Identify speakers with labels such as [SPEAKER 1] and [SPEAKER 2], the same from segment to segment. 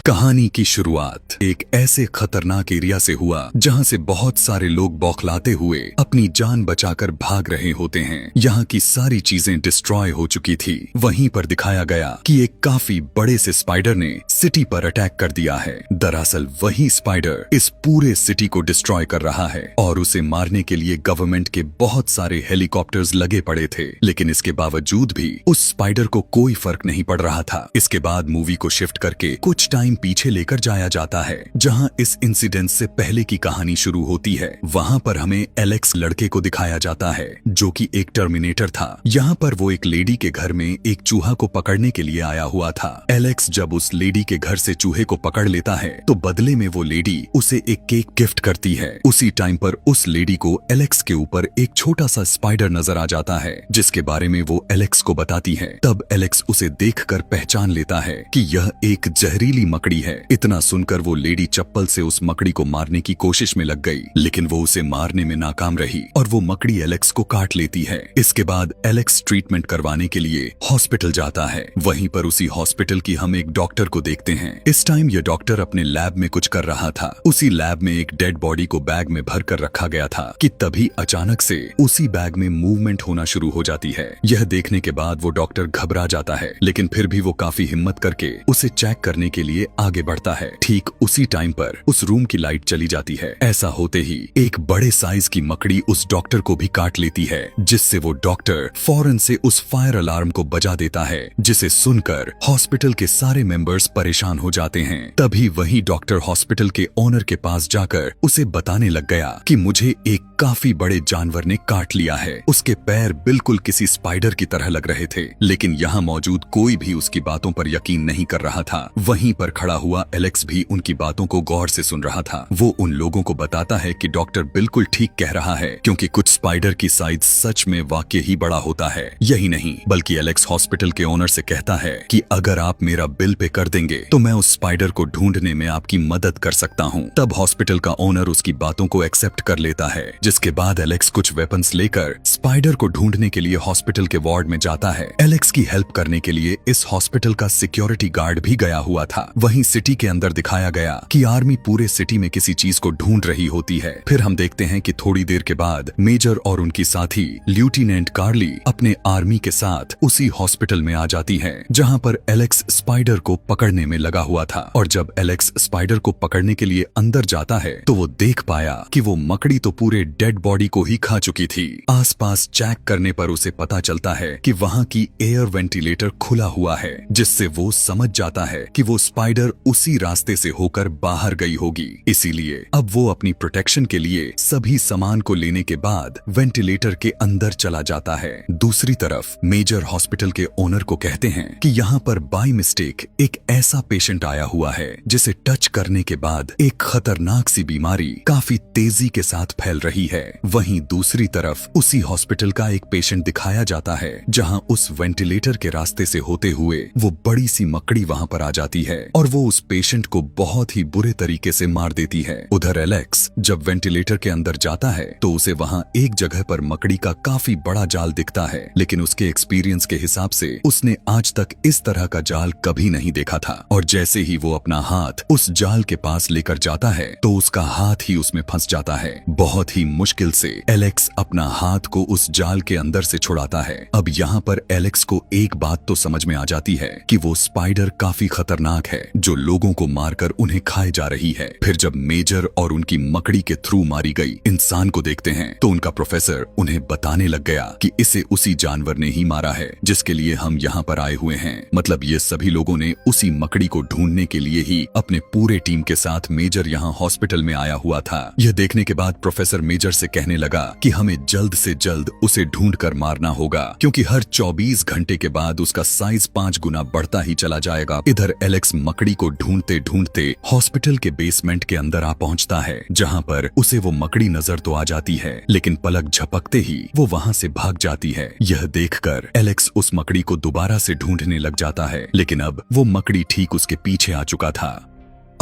[SPEAKER 1] कहानी की शुरुआत एक ऐसे खतरनाक एरिया से हुआ जहां से बहुत सारे लोग बौखलाते हुए अपनी जान बचाकर भाग रहे होते हैं। यहाँ की सारी चीजें डिस्ट्रॉय हो चुकी थी। वहीं पर दिखाया गया कि एक काफी बड़े से स्पाइडर ने सिटी पर अटैक कर दिया है। दरअसल वही स्पाइडर इस पूरे सिटी को डिस्ट्रॉय कर रहा है और उसे मारने के लिए गवर्नमेंट के बहुत सारे हेलीकॉप्टर्स लगे पड़े थे, लेकिन इसके बावजूद भी उस स्पाइडर को कोई फर्क नहीं पड़ रहा था। इसके बाद मूवी को शिफ्ट करके कुछ टाइम पीछे लेकर जाया जाता है, जहां इस इंसिडेंट से पहले की कहानी शुरू होती है। वहां पर हमें एलेक्स लड़के को दिखाया जाता है जो कि एक टर्मिनेटर था। यहाँ पर वो एक लेडी के घर में एक चूहा को पकड़ने के लिए आया हुआ था। एलेक्स जब उस लेडी के घर से चूहे को पकड़ लेता है तो बदले में वो लेडी उसे एक केक गिफ्ट करती है। उसी टाइम पर उस लेडी को एलेक्स के ऊपर एक छोटा सा स्पाइडर नजर आ जाता है, जिसके बारे में वो एलेक्स को बताती है। तब एलेक्स उसे देखकर पहचान लेता है कि यह एक जहरीली मकड़ी है। इतना सुनकर वो लेडी चप्पल से उस मकड़ी को मारने की कोशिश में लग गई, लेकिन वो उसे मारने में नाकाम रही और वो मकड़ी एलेक्स को काट लेती है। इसके बाद एलेक्स ट्रीटमेंट करवाने के लिए हॉस्पिटल जाता है। वहीं पर उसी हॉस्पिटल की हम एक डॉक्टर को देखते हैं। इस टाइम यह डॉक्टर अपने लैब में कुछ कर रहा था। उसी लैब में एक डेड बॉडी को बैग में भर कर रखा गया था कि तभी अचानक से उसी बैग में मूवमेंट होना शुरू हो जाती है। यह देखने के बाद वो डॉक्टर घबरा जाता है, लेकिन फिर भी वो काफी हिम्मत करके उसे चेक करने के लिए आगे बढ़ता है। ठीक उसी टाइम पर उस रूम की लाइट चली जाती है। ऐसा होते ही एक बड़े साइज की मकड़ी उस डॉक्टर को भी काट लेती है, जिससे वो डॉक्टर फौरन से उस फायर अलार्म को बजा देता है, जिसे सुनकर हॉस्पिटल के सारे मेंबर्स परेशान हो जाते हैं। तभी वही डॉक्टर हॉस्पिटल के ओनर के पास जाकर उसे बताने लग गया कि मुझे एक काफी बड़े जानवर ने काट लिया है। उसके पैर बिल्कुल किसी स्पाइडर की तरह लग रहे थे, लेकिन यहाँ मौजूद कोई भी उसकी बातों पर यकीन नहीं कर रहा था। वहीं पर खड़ा हुआ एलेक्स भी उनकी बातों को गौर से सुन रहा था। वो उन लोगों को बताता है कि डॉक्टर बिल्कुल ठीक कह रहा है, क्योंकि कुछ स्पाइडर की साइज सच में वाकई ही बड़ा होता है। यही नहीं, बल्कि एलेक्स हॉस्पिटल के ओनर से कहता है कि अगर आप मेरा बिल पे कर देंगे तो मैं उस स्पाइडर को ढूंढने में आपकी मदद कर सकता हूँ। तब हॉस्पिटल का ओनर उसकी बातों को एक्सेप्ट कर लेता है, जिसके बाद एलेक्स कुछ वेपन्स लेकर स्पाइडर को ढूंढने के लिए हॉस्पिटल के वार्ड में जाता है। एलेक्स की हेल्प करने के लिए इस हॉस्पिटल का सिक्योरिटी गार्ड भी गया हुआ था। वहीं सिटी के अंदर दिखाया गया कि आर्मी पूरे सिटी में किसी चीज को ढूंढ रही होती है। फिर हम देखते हैं कि थोड़ी देर के बाद मेजर और उनकी साथी लेफ्टिनेंट कार्ली अपने आर्मी के साथ उसी हॉस्पिटल में आ जाती है, जहां पर एलेक्स स्पाइडर को पकड़ने में लगा हुआ था। और जब एलेक्स स्पाइडर को पकड़ने के लिए अंदर जाता है तो वो देख पाया कि वो मकड़ी तो पूरे डेड बॉडी को ही खा चुकी थी। आसपास चेक करने पर उसे पता चलता है कि वहां की एयर वेंटिलेटर खुला हुआ है, जिससे वो समझ जाता है कि वो स्पाइडर उसी रास्ते से होकर बाहर गई होगी। इसीलिए अब वो अपनी प्रोटेक्शन के लिए सभी सामान को लेने के बाद वेंटिलेटर के अंदर चला जाता है। दूसरी तरफ मेजर हॉस्पिटल के ओनर को कहते हैं कि यहाँ पर बाय मिस्टेक एक ऐसा पेशेंट आया हुआ है जिसे टच करने के बाद एक खतरनाक सी बीमारी काफी तेजी के साथ फैल रही है। वहीं दूसरी तरफ उसी हॉस्पिटल का एक पेशेंट दिखाया जाता है, जहां उस वेंटिलेटर के रास्ते से होते हुए वो बड़ी सी मकड़ी वहां पर आ जाती है और वो उस पेशेंट को बहुत ही बुरे तरीके से मार देती है। उधर एलेक्स जब वेंटिलेटर के अंदर जाता है तो उसे वहां एक जगह पर मकड़ी का काफी बड़ा जाल दिखता है, लेकिन उसके एक्सपीरियंस के हिसाब से उसने आज तक इस तरह का जाल कभी नहीं देखा था। और जैसे ही वो अपना हाथ उस जाल के पास लेकर जाता है तो उसका हाथ ही उसमें फंस जाता है। बहुत ही मुश्किल से एलेक्स अपना हाथ को उस जाल के अंदर से छुड़ाता है। अब यहाँ पर एलेक्स को एक बात तो समझ में आ जाती है कि वो स्पाइडर काफी खतरनाक है, जो लोगों को मारकर उन्हें खाए जा रही है। फिर जब मेजर और उनकी मकड़ी के थ्रू मारी गई इंसान को देखते हैं तो उनका प्रोफेसर उन्हें बताने लग गया कि इसे उसी जानवर ने ही मारा है जिसके लिए हम यहाँ पर आए हुए हैं। मतलब ये सभी लोगों ने उसी मकड़ी को ढूंढने के लिए ही अपने पूरे टीम के साथ मेजर यहाँ हॉस्पिटल में आया हुआ था। यह देखने के बाद प्रोफेसर मेजर से कहने लगा कि हमें जल्द से जल्द उसे ढूंढ कर मारना होगा, क्योंकि हर 24 घंटे के बाद उसका साइज 5 गुना बढ़ता ही चला जाएगा। इधर एलेक्स मकड़ी को ढूंढते ढूंढते हॉस्पिटल के बेसमेंट के अंदर आ पहुंचता है, जहां पर उसे वो मकड़ी नजर तो आ जाती है, लेकिन पलक झपकते ही वो वहां से भाग जाती है। यह देखकर एलेक्स उस मकड़ी को दोबारा से ढूंढने लग जाता है, लेकिन अब वो मकड़ी ठीक उसके पीछे आ चुका था।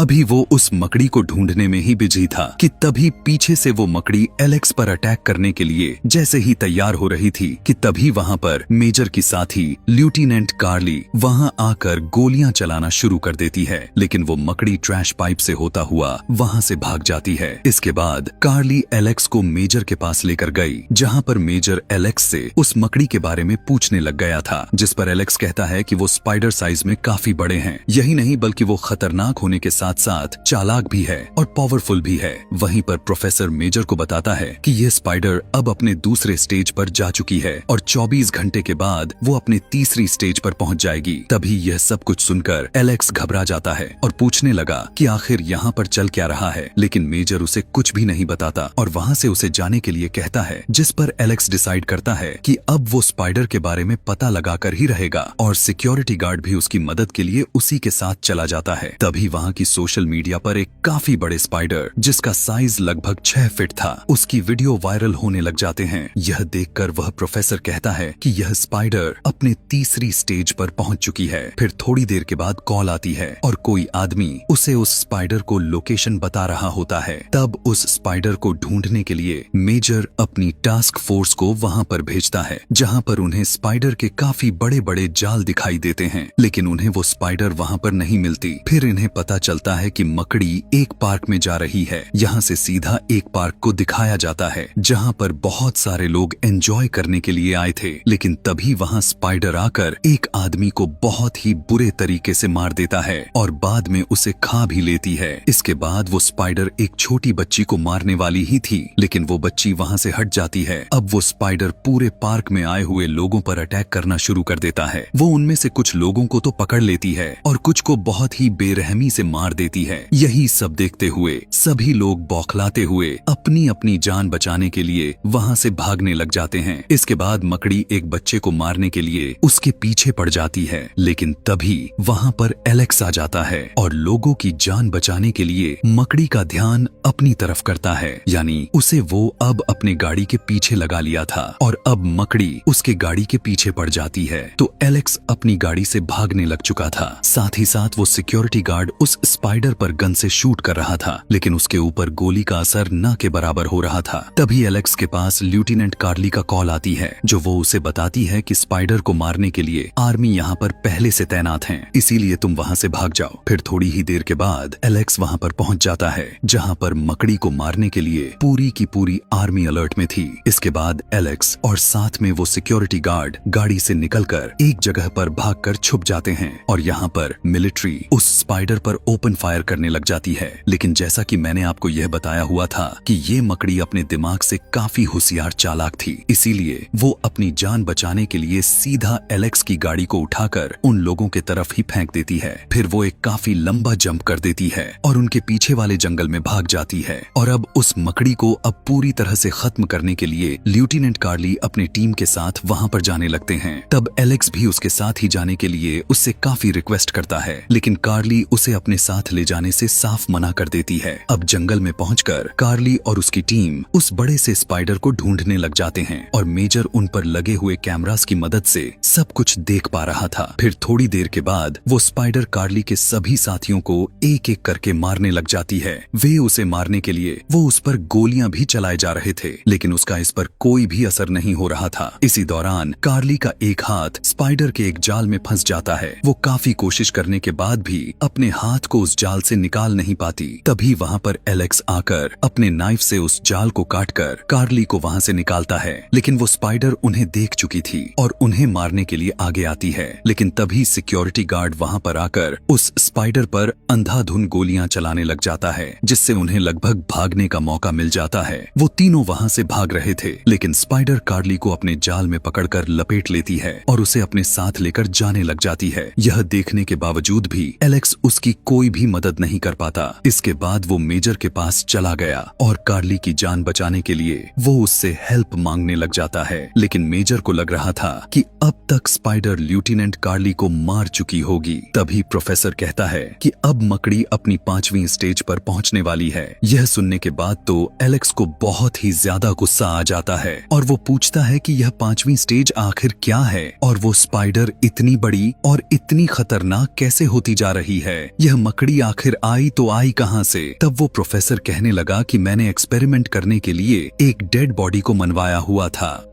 [SPEAKER 1] अभी वो उस मकड़ी को ढूंढने में ही बिजी था कि तभी पीछे से वो मकड़ी एलेक्स पर अटैक करने के लिए जैसे ही तैयार हो रही थी कि तभी वहाँ पर मेजर की साथी लेफ्टिनेंट कार्ली वहाँ आकर गोलियां चलाना शुरू कर देती है, लेकिन वो मकड़ी ट्रैश पाइप से होता हुआ वहाँ से भाग जाती है। इसके बाद कार्ली एलेक्स को मेजर के पास लेकर गई, जहाँ पर मेजर एलेक्स से उस मकड़ी के बारे में पूछने लग गया था, जिस पर एलेक्स कहता है कि वो स्पाइडर साइज में काफी बड़े हैं। यही नहीं बल्कि वो खतरनाक होने के साथ साथ चालाक भी है और पावरफुल भी है। वहीं पर प्रोफेसर मेजर को बताता है कि ये स्पाइडर अब अपने दूसरे स्टेज पर जा चुकी है और 24 घंटे के बाद वो अपने तीसरी स्टेज पर पहुंच जाएगी। तभी यह सब कुछ सुनकर एलेक्स घबरा जाता है और पूछने लगा कि आखिर यहाँ पर चल क्या रहा है, लेकिन मेजर उसे कुछ भी नहीं बताता और वहाँ से उसे जाने के लिए कहता है, जिस पर एलेक्स डिसाइड करता है कि अब वो स्पाइडर के बारे में पता लगाकर ही रहेगा और सिक्योरिटी गार्ड भी उसकी मदद के लिए उसी के साथ चला जाता है। तभी वहाँ की सोशल मीडिया पर एक काफी बड़े स्पाइडर जिसका साइज लगभग 6 फीट था, उसकी वीडियो वायरल होने लग जाते हैं। यह देखकर वह प्रोफेसर कहता है कि यह स्पाइडर अपने तीसरी स्टेज पर पहुंच चुकी है। फिर थोड़ी देर के बाद कॉल आती है और कोई आदमी उसे उस स्पाइडर को लोकेशन बता रहा होता है। तब उस स्पाइडर को ढूंढने के लिए मेजर अपनी टास्क फोर्स को वहां पर भेजता है, जहां पर उन्हें स्पाइडर के काफी बड़े बड़े जाल दिखाई देते हैं, लेकिन उन्हें वो स्पाइडर वहां पर नहीं मिलती। फिर इन्हें पता चलता है कि मकड़ी एक पार्क में जा रही है। यहाँ से सीधा एक पार्क को दिखाया जाता है जहाँ पर बहुत सारे लोग एंजॉय करने के लिए आए थे, लेकिन तभी वहाँ स्पाइडर आकर एक आदमी को बहुत ही बुरे तरीके से मार देता है और बाद में उसे खा भी लेती है। इसके बाद वो स्पाइडर एक छोटी बच्ची को मारने वाली ही थी, लेकिन वो बच्ची वहाँ से हट जाती है। अब वो स्पाइडर पूरे पार्क में आए हुए लोगों पर अटैक करना शुरू कर देता है। वो उनमें से कुछ लोगों को तो पकड़ लेती है और कुछ को बहुत ही बेरहमी से मार देती है। यही सब देखते हुए सभी लोग बौखलाते हुए अपनी अपनी जान बचाने के लिए वहाँ से भागने लग जाते हैं। इसके बाद मकड़ी एक बच्चे को मारने के लिए उसके पीछे पड़ जाती है, लेकिन तभी वहाँ पर एलेक्स आ जाता है और लोगों की जान बचाने के लिए मकड़ी का ध्यान अपनी तरफ करता है, यानी उसे वो अब अपने गाड़ी के पीछे लगा लिया था और अब मकड़ी उसके गाड़ी के पीछे पड़ जाती है। तो एलेक्स अपनी गाड़ी से भागने लग चुका था। साथ ही साथ वो सिक्योरिटी गार्ड उस स्पाइडर पर गन से शूट कर रहा था, लेकिन उसके ऊपर गोली का असर न के बराबर हो रहा था। तभी एलेक्स के पास लेफ्टिनेंट कार्ली का कॉल आती है, जो वो उसे बताती है कि स्पाइडर को मारने के लिए आर्मी यहाँ पर पहले से तैनात है, इसीलिए तुम वहाँ से भाग जाओ। फिर थोड़ी ही देर के बाद एलेक्स वहाँ पर पहुँच जाता है, जहाँ पर मकड़ी को मारने के लिए पूरी की पूरी आर्मी अलर्ट में थी। इसके बाद एलेक्स और साथ में वो सिक्योरिटी गार्ड गाड़ी से निकलकर एक जगह पर भागकर छुप जाते हैं और यहाँ पर मिलिट्री उस स्पाइडर पर ओपन फायर करने लग जाती है। लेकिन जैसा कि मैंने आपको यह बताया हुआ था कि ये मकड़ी अपने दिमाग से काफी होशियार चालाक थी, इसीलिए वो अपनी जान बचाने के लिए सीधा एलेक्स की गाड़ी को उठाकर उन लोगों के तरफ ही फेंक देती है। फिर वो एक काफी लंबा जंप कर देती है और उनके पीछे वाले जंगल में भाग जाती है। और अब उस मकड़ी को अब पूरी तरह से खत्म करने के लिए लेफ्टिनेंट कार्ली अपनी टीम के साथ वहाँ पर जाने लगते हैं। तब एलेक्स भी उसके साथ ही जाने के लिए उससे काफी रिक्वेस्ट करता है, लेकिन कार्ली उसे अपने साथ ले जाने से साफ मना कर देती है। अब जंगल में पहुंचकर कार्ली और उसकी टीम उस बड़े से स्पाइडर को ढूंढने लग जाते हैं और मेजर उन पर लगे हुए कैमरास की मदद से सब कुछ देख पा रहा था। फिर थोड़ी देर के बाद वो स्पाइडर कार्ली के सभी साथियों को एक एक करके मारने लग जाती है। वे उसे मारने के लिए वो उस पर गोलियां भी चलाए जा रहे थे, लेकिन उसका इस पर कोई भी असर नहीं हो रहा था। इसी दौरान कार्ली का एक हाथ स्पाइडर के एक जाल में फंस जाता है। वो काफी कोशिश करने के बाद भी अपने हाथ को उस जाल से निकाल नहीं पाती। तभी वहाँ पर एलेक्स आकर अपने नाइफ से उस जाल को काटकर कार्ली को वहाँ से निकालता है, लेकिन वो स्पाइडर उन्हें देख चुकी थी और उन्हें मारने के लिए आगे आती है। लेकिन तभी सिक्योरिटी गार्ड वहाँ पर आकर उस स्पाइडर पर अंधाधुंध गोलियां चलाने लग जाता है, जिससे उन्हें लगभग भागने का मौका मिल जाता है। वो तीनों वहाँ से भाग रहे थे, लेकिन स्पाइडर कार्ली को अपने जाल में पकड़कर लपेट लेती है और उसे अपने साथ लेकर जाने लग जाती है। यह देखने के बावजूद भी एलेक्स उसकी कोई भी मदद नहीं कर पाता। इसके बाद वो मेजर के पास चला गया और कार्ली की जान बचाने के लिए वो उससे हेल्प मांगने लग जाता है, लेकिन मेजर को लग रहा था कि अब तक स्पाइडर लेफ्टिनेंट कार्ली को मार चुकी होगी। तभी प्रोफेसर कहता है कि अब मकड़ी अपनी 5वीं स्टेज पर पहुंचने वाली है। यह सुनने के बाद तो एलेक्स को बहुत ही ज्यादा गुस्सा आ जाता है और वो पूछता है कि यह 5वीं स्टेज आखिर क्या है और वो स्पाइडर इतनी बड़ी और इतनी खतरनाक कैसे होती जा रही है। यह मकड़ी मकड़ी आखिर आई तो आई कहां से? तब वो प्रोफेसर कहने लगा कि मैंने एक्सपेरिमेंट करने के लिए एक डेड बॉडी को मनवाया हुआ था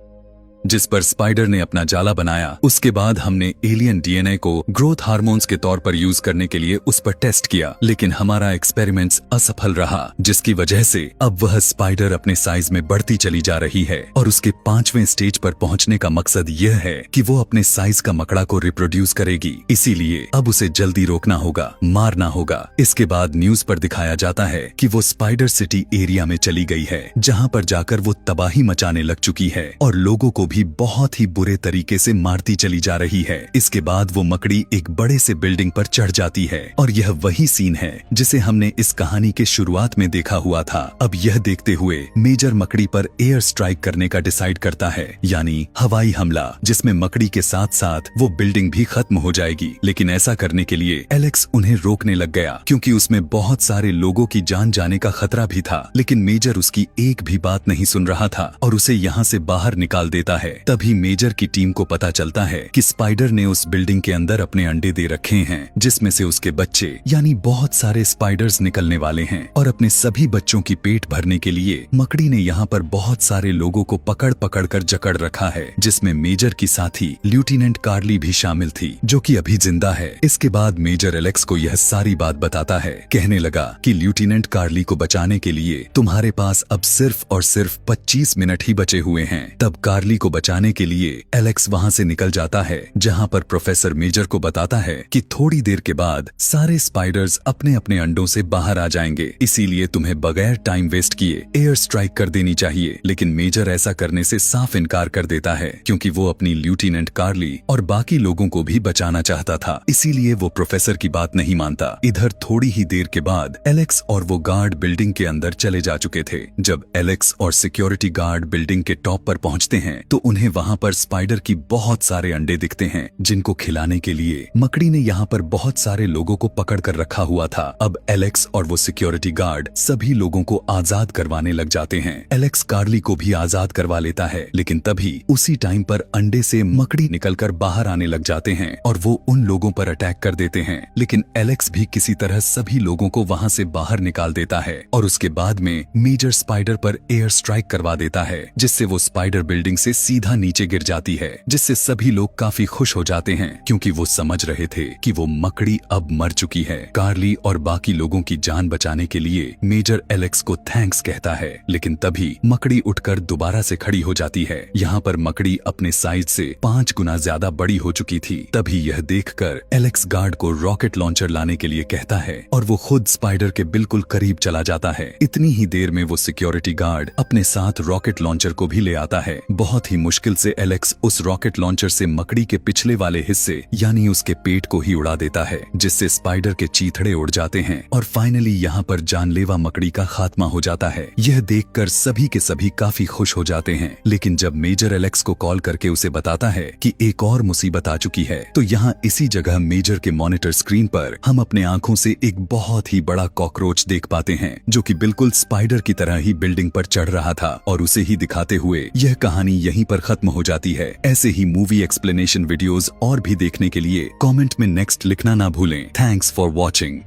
[SPEAKER 1] जिस पर स्पाइडर ने अपना जाला बनाया। उसके बाद हमने एलियन डीएनए को ग्रोथ हार्मोन्स के तौर पर यूज करने के लिए उस पर टेस्ट किया, लेकिन हमारा एक्सपेरिमेंट्स असफल रहा, जिसकी वजह से अब वह स्पाइडर अपने साइज में बढ़ती चली जा रही है और उसके 5वें स्टेज पर पहुंचने का मकसद यह है कि वो अपने साइज का मकड़ा को रिप्रोड्यूस करेगी। इसीलिए अब उसे जल्दी रोकना होगा, मारना होगा। इसके बाद न्यूज पर दिखाया जाता है कि वो स्पाइडर सिटी एरिया में चली गई है, जहाँ पर जाकर वो तबाही मचाने लग चुकी है और लोगों को भी बहुत ही बुरे तरीके से मारती चली जा रही है। इसके बाद वो मकड़ी एक बड़े से बिल्डिंग पर चढ़ जाती है और यह वही सीन है जिसे हमने इस कहानी के शुरुआत में देखा हुआ था। अब यह देखते हुए मेजर मकड़ी पर एयर स्ट्राइक करने का डिसाइड करता है, यानी हवाई हमला, जिसमें मकड़ी के साथ साथ वो बिल्डिंग भी खत्म हो जाएगी। लेकिन ऐसा करने के लिए एलेक्स उन्हें रोकने लग गया, क्योंकि उसमें बहुत सारे लोगों की जान जाने का खतरा भी था। लेकिन मेजर उसकी एक भी बात नहीं सुन रहा था और उसे यहाँ से बाहर निकाल देता है। तभी मेजर की टीम को पता चलता है कि स्पाइडर ने उस बिल्डिंग के अंदर अपने अंडे दे रखे हैं, जिसमें से उसके बच्चे यानी बहुत सारे स्पाइडर्स निकलने वाले हैं। और अपने सभी बच्चों की पेट भरने के लिए मकड़ी ने यहाँ पर बहुत सारे लोगों को पकड़ पकड़ कर जकड़ रखा है, जिसमें मेजर की साथी लेफ्टिनेंट कार्ली भी शामिल थी, जो कि अभी जिंदा है। इसके बाद मेजर एलेक्स को यह सारी बात बताता है, कहने लगा कि लेफ्टिनेंट कार्ली को बचाने के लिए तुम्हारे पास अब सिर्फ और सिर्फ 25 मिनट ही बचे हुए हैं। तब कार्ली को बचाने के लिए एलेक्स वहां से निकल जाता है, जहां पर प्रोफेसर मेजर को बताता है कि थोड़ी देर के बाद सारे स्पाइडर्स अपने अपने अंडों से बाहर आ जाएंगे, इसीलिए तुम्हें बगैर टाइम वेस्ट किए एयर स्ट्राइक कर देनी चाहिए। लेकिन मेजर ऐसा करने से साफ इनकार कर देता है, क्योंकि वो अपनी लेफ्टिनेंट कार्ली और बाकी लोगों को भी बचाना चाहता था, इसीलिए वो प्रोफेसर की बात नहीं मानता। इधर थोड़ी ही देर के बाद एलेक्स और वो गार्ड बिल्डिंग के अंदर चले जा चुके थे। जब एलेक्स और सिक्योरिटी गार्ड बिल्डिंग के टॉप पर पहुंचते हैं तो उन्हें वहां पर स्पाइडर की बहुत सारे अंडे दिखते हैं, जिनको खिलाने के लिए मकड़ी ने यहाँ पर बहुत सारे लोगों को पकड़ कर रखा हुआ था। अब एलेक्स और वो सिक्योरिटी गार्ड सभी लोगों को आजाद करवाने लग जाते हैं। एलेक्स कार्ली को भी आजाद करवा लेता है, लेकिन तभी उसी टाइम पर अंडे से मकड़ी निकलकर बाहर आने लग जाते हैं और वो उन लोगों पर अटैक कर देते हैं। लेकिन एलेक्स भी किसी तरह सभी लोगों को वहां से बाहर निकाल देता है और उसके बाद में मेजर स्पाइडर पर एयर स्ट्राइक करवा देता है, जिससे वो स्पाइडर बिल्डिंग से सीधा नीचे गिर जाती है, जिससे सभी लोग काफी खुश हो जाते हैं, क्योंकि वो समझ रहे थे कि वो मकड़ी अब मर चुकी है। कार्ली और बाकी लोगों की जान बचाने के लिए मेजर एलेक्स को थैंक्स कहता है, लेकिन तभी मकड़ी उठकर दोबारा से खड़ी हो जाती है। यहाँ पर मकड़ी अपने साइज से 5 गुना ज्यादा बड़ी हो चुकी थी। तभी यह देखकर एलेक्स गार्ड को रॉकेट लॉन्चर लाने के लिए कहता है और वो खुद स्पाइडर के बिल्कुल करीब चला जाता है। इतनी ही देर में वो सिक्योरिटी गार्ड अपने साथ रॉकेट लॉन्चर को भी ले आता है। बहुत ही मुश्किल से एलेक्स उस रॉकेट लॉन्चर से मकड़ी के पिछले वाले हिस्से यानी उसके पेट को ही उड़ा देता है, जिससे स्पाइडर के चीथड़े उड़ जाते हैं और फाइनली यहाँ पर जानलेवा मकड़ी का खात्मा हो जाता है। यह देखकर सभी के सभी काफी खुश हो जाते हैं। लेकिन जब मेजर एलेक्स को कॉल करके उसे बताता है कि एक और मुसीबत आ चुकी है, तो यहाँ इसी जगह मेजर के मॉनिटर स्क्रीन पर हम अपने आंखों से एक बहुत ही बड़ा कॉकरोच देख पाते हैं, जो कि बिल्कुल स्पाइडर की तरह ही बिल्डिंग पर चढ़ रहा था। और उसे ही दिखाते हुए यह कहानी यहीं पर खत्म हो जाती है। ऐसे ही मूवी एक्सप्लेनेशन वीडियोस और भी देखने के लिए कमेंट में नेक्स्ट लिखना ना भूलें। Thanks for watching.